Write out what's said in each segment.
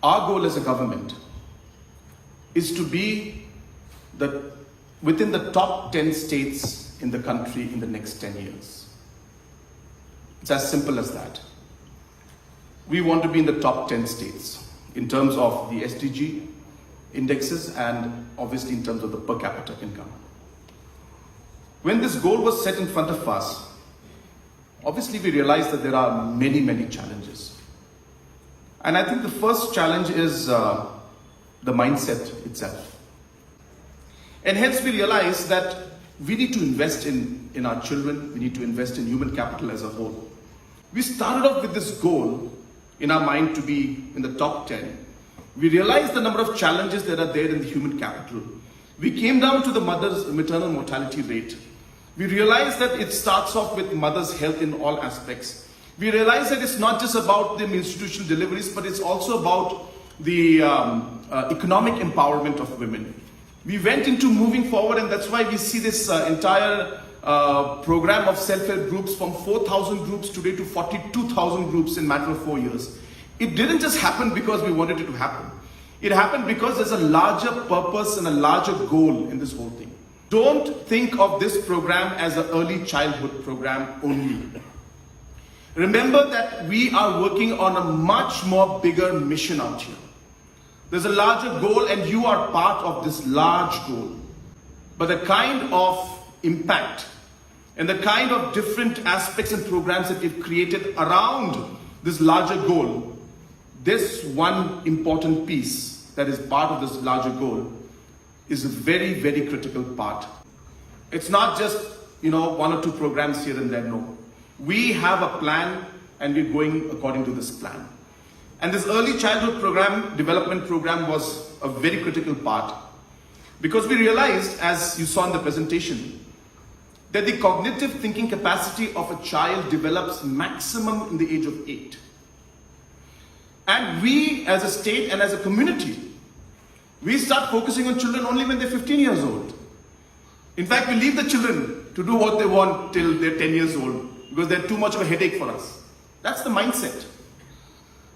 Our goal as a government is to be within the top 10 states in the country in the next 10 years. It's as simple as that. We want to be in the top 10 states in terms of the SDG indexes and obviously in terms of the per capita income. When this goal was set in front of us, obviously we realized that there are many, many challenges. And I think the first challenge is the mindset itself. And hence we realized that we need to invest in our children, we need to invest in human capital as a whole. We started off with this goal in our mind to be in the top 10. We realized the number of challenges that are there in the human capital. We came down to the maternal mortality rate. We realized that it starts off with mother's health in all aspects. We realized that it's not just about the institutional deliveries, but it's also about the economic empowerment of women. We went into moving forward, and that's why we see this entire program of self-help groups from 4,000 groups today to 42,000 groups in a matter of 4 years. It didn't just happen because we wanted it to happen. It happened because there's a larger purpose and a larger goal in this whole thing. Don't think of this program as an early childhood program only. Remember that we are working on a much more bigger mission out here. There's a larger goal and you are part of this large goal. But the kind of impact and the kind of different aspects and programs that we've created around this larger goal, this one important piece that is part of this larger goal is a very, very critical part. It's not just, one or two programs here and there, no. We have a plan and we're going according to this plan. And this early childhood development program was a very critical part because we realized, as you saw in the presentation, that the cognitive thinking capacity of a child develops maximum in the age of 8. And we as a state and as a community, we start focusing on children only when they're 15 years old. In fact, we leave the children to do what they want till they're 10 years old because they're too much of a headache for us. That's the mindset.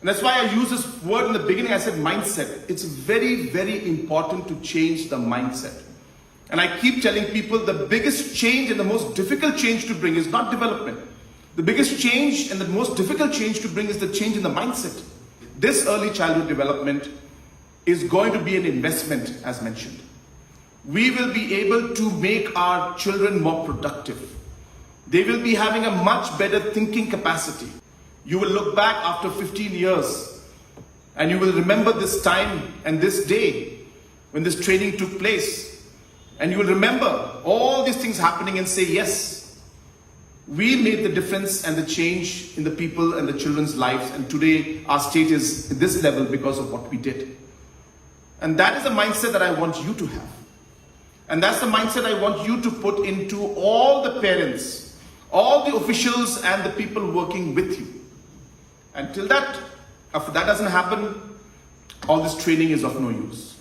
And that's why I use this word in the beginning. I said mindset. It's very, very important to change the mindset. And I keep telling people the biggest change and the most difficult change to bring is not development. The biggest change and the most difficult change to bring is the change in the mindset. This early childhood development is going to be an investment, as mentioned. We will be able to make our children more productive. They will be having a much better thinking capacity. You will look back after 15 years and you will remember this time and this day when this training took place. And you will remember all these things happening and say, yes, we made the difference and the change in the people and the children's lives. And today our state is at this level because of what we did. And that is the mindset that I want you to have. And that's the mindset I want you to put into all the parents, all the officials and the people working with you. Until after that doesn't happen, all this training is of no use.